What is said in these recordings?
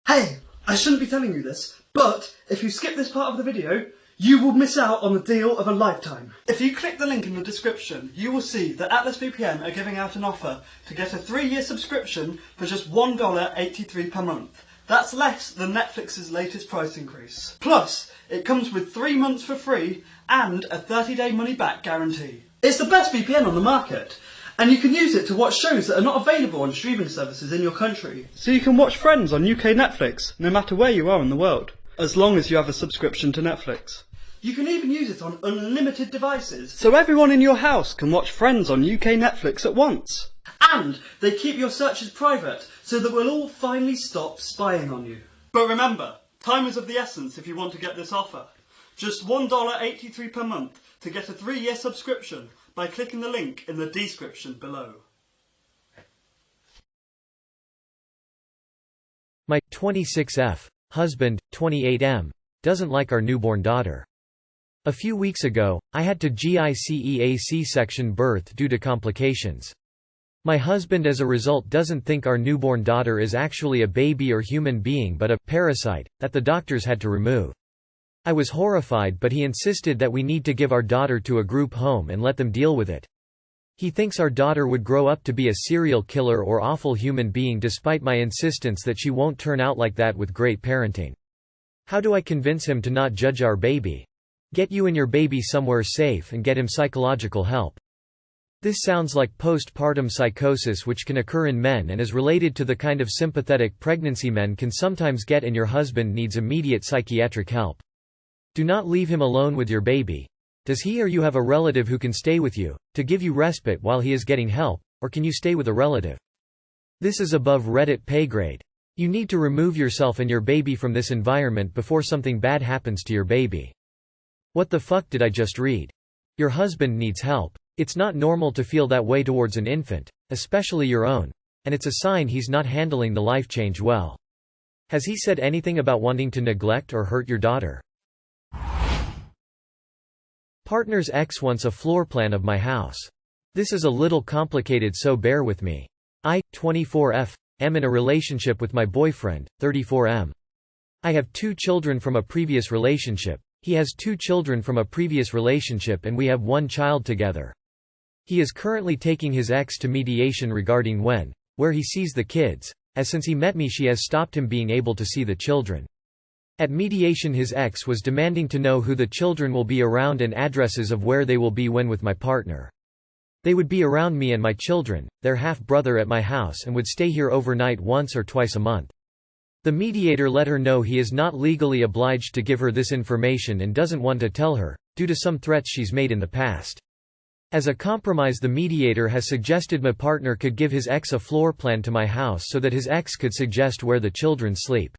Hey, I shouldn't be telling you this, but if you skip this part of the video, you will miss out on the deal of a lifetime. If you click the link in the description, you will see that Atlas VPN are giving out an offer to get a 3-year subscription for just $1.83 per month. That's less than Netflix's latest price increase. Plus, it comes with 3 months for free and a 30-day money-back guarantee. It's the best VPN on the market, and you can use it to watch shows that are not available on streaming services in your country. So you can watch Friends on UK Netflix, no matter where you are in the world, as long as you have a subscription to Netflix. You can even use it on unlimited devices, so everyone in your house can watch Friends on UK Netflix at once. And they keep your searches private, so that we'll all finally stop spying on you. But remember, time is of the essence if you want to get this offer. Just $1.83 per month to get a 3-year subscription by clicking the link in the description below. My 26F husband, 28M, doesn't like our newborn daughter. A few weeks ago, I had to GICEA C-section birth due to complications. My husband as a result doesn't think our newborn daughter is actually a baby or human being but a parasite that the doctors had to remove. I was horrified, but he insisted that we need to give our daughter to a group home and let them deal with it. He thinks our daughter would grow up to be a serial killer or awful human being despite my insistence that she won't turn out like that with great parenting. How do I convince him to not judge our baby? Get you and your baby somewhere safe and get him psychological help. This sounds like postpartum psychosis, which can occur in men and is related to the kind of sympathetic pregnancy men can sometimes get, and your husband needs immediate psychiatric help. Do not leave him alone with your baby. Does he or you have a relative who can stay with you, to give you respite while he is getting help, or can you stay with a relative? This is above Reddit pay grade. You need to remove yourself and your baby from this environment before something bad happens to your baby. What the fuck did I just read? Your husband needs help. It's not normal to feel that way towards an infant, especially your own, and it's a sign he's not handling the life change well. Has he said anything about wanting to neglect or hurt your daughter? Partner's ex wants a floor plan of my house. This is a little complicated, so bear with me. I, 24F, am in a relationship with my boyfriend, 34M. I have 2 children from a previous relationship. He has 2 children from a previous relationship and we have 1 child together. He is currently taking his ex to mediation regarding where he sees the kids, as since he met me she has stopped him being able to see the children. At mediation his ex was demanding to know who the children will be around and addresses of where they will be when with my partner. They would be around me and my children, their half-brother at my house, and would stay here overnight once or twice a month. The mediator let her know he is not legally obliged to give her this information and doesn't want to tell her, due to some threats she's made in the past. As a compromise, the mediator has suggested my partner could give his ex a floor plan to my house so that his ex could suggest where the children sleep.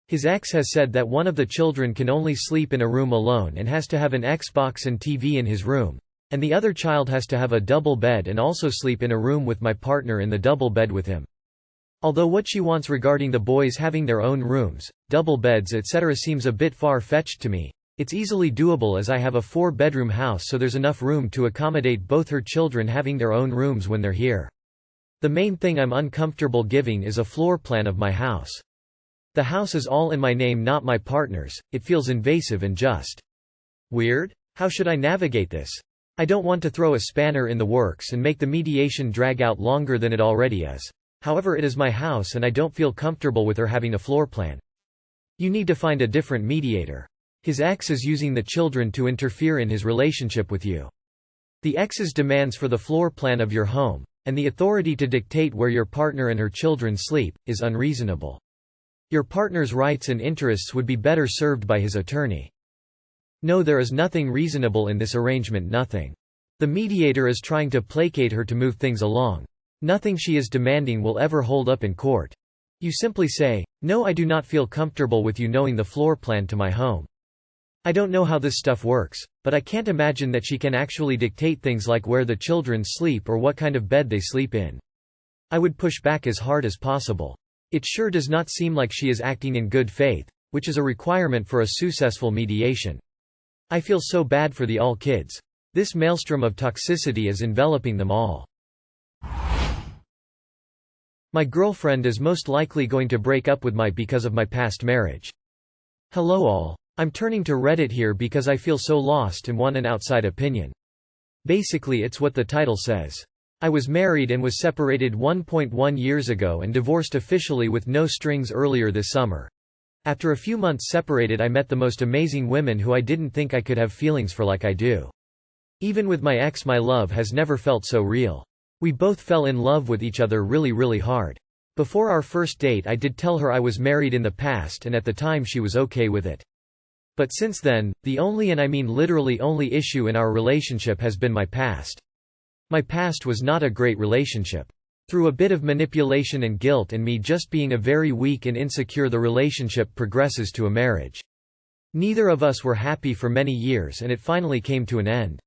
His ex has said that one of the children can only sleep in a room alone and has to have an Xbox and TV in his room, and the other child has to have a double bed and also sleep in a room with my partner in the double bed with him. Although what she wants regarding the boys having their own rooms, double beds etc. seems a bit far-fetched to me, it's easily doable as I have a 4-bedroom house, so there's enough room to accommodate both her children having their own rooms when they're here. The main thing I'm uncomfortable giving is a floor plan of my house. The house is all in my name, not my partner's. It feels invasive and just weird. How should I navigate this? I don't want to throw a spanner in the works and make the mediation drag out longer than it already is. However, it is my house and I don't feel comfortable with her having a floor plan. You need to find a different mediator. His ex is using the children to interfere in his relationship with you. The ex's demands for the floor plan of your home, and the authority to dictate where your partner and her children sleep, is unreasonable. Your partner's rights and interests would be better served by his attorney. No, there is nothing reasonable in this arrangement, nothing. The mediator is trying to placate her to move things along. Nothing she is demanding will ever hold up in court. You simply say, "No, I do not feel comfortable with you knowing the floor plan to my home." I don't know how this stuff works, but I can't imagine that she can actually dictate things like where the children sleep or what kind of bed they sleep in. I would push back as hard as possible. It sure does not seem like she is acting in good faith, which is a requirement for a successful mediation. I feel so bad for the all kids. This maelstrom of toxicity is enveloping them all. My girlfriend is most likely going to break up with me because of my past marriage. Hello all. I'm turning to Reddit here because I feel so lost and want an outside opinion. Basically it's what the title says. I was married and was separated 1.1 years ago and divorced officially with no strings earlier this summer. After a few months separated I met the most amazing women who I didn't think I could have feelings for like I do. Even with my ex my love has never felt so real. We both fell in love with each other really hard. Before our first date I did tell her I was married in the past and at the time she was okay with it. But since then, the only and I mean literally only issue in our relationship has been my past. My past was not a great relationship. Through a bit of manipulation and guilt and me just being a very weak and insecure the relationship progresses to a marriage. Neither of us were happy for many years and it finally came to an end.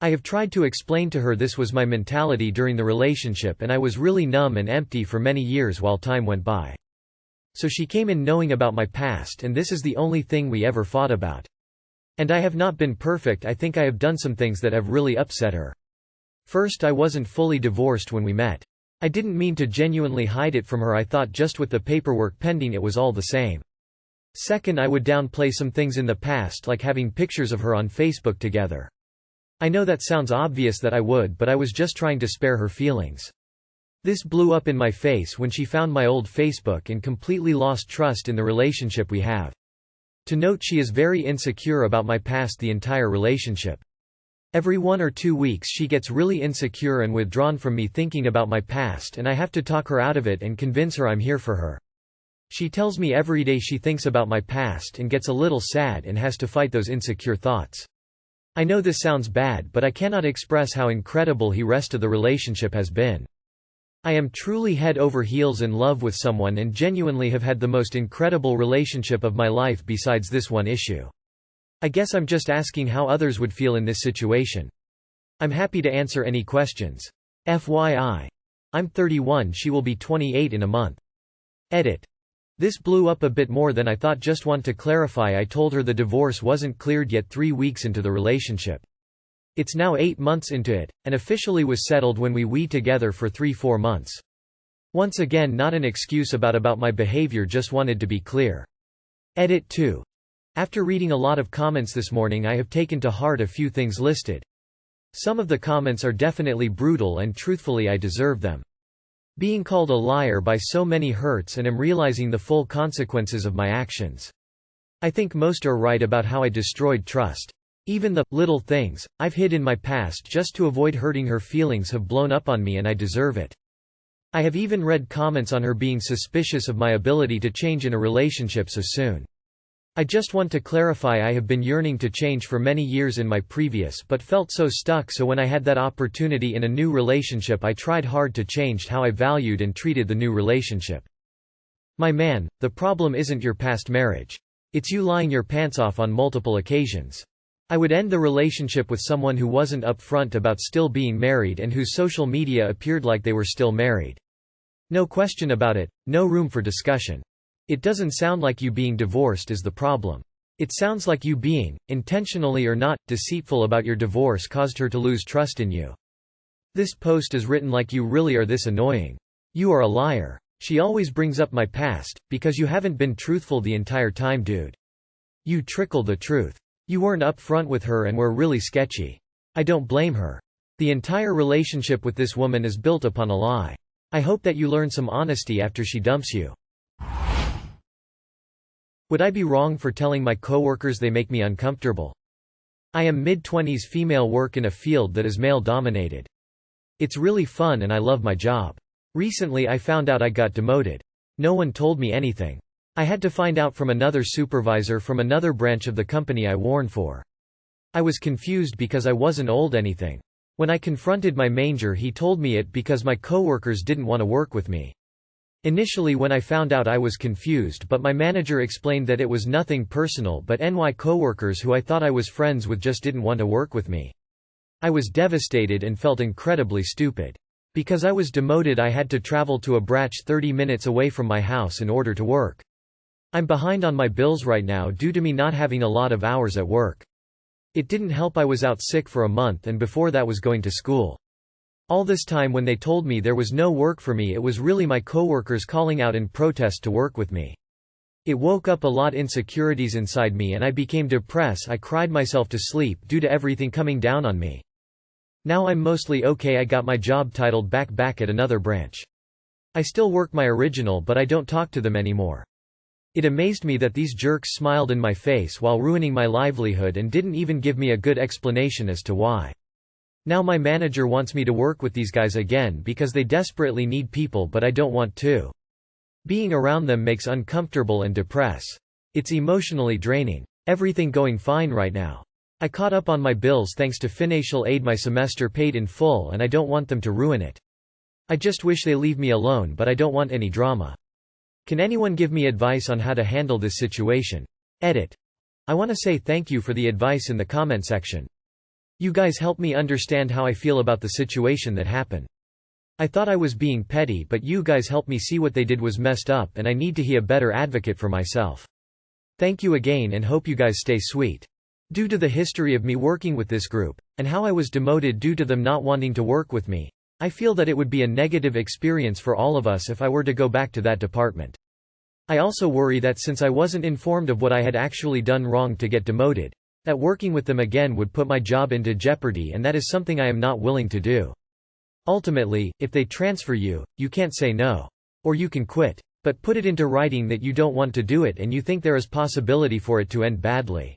I have tried to explain to her this was my mentality during the relationship and I was really numb and empty for many years while time went by. So she came in knowing about my past and this is the only thing we ever fought about. And I have not been perfect. I think I have done some things that have really upset her. First, I wasn't fully divorced when we met. I didn't mean to genuinely hide it from her. I thought just with the paperwork pending it was all the same. Second, I would downplay some things in the past like having pictures of her on Facebook together. I know that sounds obvious that I would, but I was just trying to spare her feelings. This blew up in my face when she found my old Facebook and completely lost trust in the relationship we have. To note, she is very insecure about my past the entire relationship. Every 1 or 2 weeks she gets really insecure and withdrawn from me thinking about my past and I have to talk her out of it and convince her I'm here for her. She tells me every day she thinks about my past and gets a little sad and has to fight those insecure thoughts. I know this sounds bad, but I cannot express how incredible the rest of the relationship has been. I am truly head over heels in love with someone and genuinely have had the most incredible relationship of my life besides this one issue. I guess I'm just asking how others would feel in this situation. I'm happy to answer any questions. FYI. I'm 31, she will be 28 in a month. Edit. This blew up a bit more than I thought. Just want to clarify, I told her the divorce wasn't cleared yet 3 weeks into the relationship. It's now 8 months into it, and officially was settled when we together for 3-4 months. Once again, not an excuse about my behavior, just wanted to be clear. Edit 2. After reading a lot of comments this morning I have taken to heart a few things listed. Some of the comments are definitely brutal and truthfully I deserve them. Being called a liar by so many hurts and am realizing the full consequences of my actions. I think most are right about how I destroyed trust. Even the little things I've hid in my past just to avoid hurting her feelings have blown up on me and I deserve it. I have even read comments on her being suspicious of my ability to change in a relationship so soon. I just want to clarify, I have been yearning to change for many years in my previous but felt so stuck, so when I had that opportunity in a new relationship I tried hard to change how I valued and treated the new relationship. My man, the problem isn't your past marriage. It's you lying your pants off on multiple occasions. I would end the relationship with someone who wasn't upfront about still being married and whose social media appeared like they were still married. No question about it, no room for discussion. It doesn't sound like you being divorced is the problem. It sounds like you being, intentionally or not, deceitful about your divorce caused her to lose trust in you. This post is written like you really are this annoying. You are a liar. She always brings up my past, because you haven't been truthful the entire time, dude. You trickle the truth. You weren't upfront with her and were really sketchy. I don't blame her. The entire relationship with this woman is built upon a lie. I hope that you learn some honesty after she dumps you. Would I be wrong for telling my coworkers they make me uncomfortable? I am mid-20s female, work in a field that is male-dominated. It's really fun and I love my job. Recently I found out I got demoted. No one told me anything. I had to find out from another supervisor from another branch of the company I worked for. I was confused because I wasn't owed anything. When I confronted my manager he told me it because my coworkers didn't want to work with me. Initially when I found out I was confused, but my manager explained that it was nothing personal, but NY coworkers who I thought I was friends with just didn't want to work with me. I was devastated and felt incredibly stupid. Because I was demoted I had to travel to a branch 30 minutes away from my house in order to work. I'm behind on my bills right now due to me not having a lot of hours at work. It didn't help I was out sick for a month and before that was going to school. All this time when they told me there was no work for me, it was really my coworkers calling out in protest to work with me. It woke up a lot insecurities inside me and I became depressed. I cried myself to sleep due to everything coming down on me. Now I'm mostly okay. I got my job titled back at another branch. I still work my original, but I don't talk to them anymore. It amazed me that these jerks smiled in my face while ruining my livelihood and didn't even give me a good explanation as to why. Now my manager wants me to work with these guys again because they desperately need people, but I don't want to. Being around them makes uncomfortable and depress. It's emotionally draining. Everything going fine right now. I caught up on my bills thanks to financial aid, my semester paid in full, and I don't want them to ruin it. I just wish they leave me alone, but I don't want any drama. Can anyone give me advice on how to handle this situation? Edit. I want to say thank you for the advice in the comment section. You guys help me understand how I feel about the situation that happened. I thought I was being petty, but you guys helped me see what they did was messed up and I need to be a better advocate for myself. Thank you again and hope you guys stay sweet. Due to the history of me working with this group, and how I was demoted due to them not wanting to work with me, I feel that it would be a negative experience for all of us if I were to go back to that department. I also worry that since I wasn't informed of what I had actually done wrong to get demoted, that working with them again would put my job into jeopardy, and that is something I am not willing to do. Ultimately, if they transfer you, you can't say no. Or you can quit. But put it into writing that you don't want to do it and you think there is possibility for it to end badly.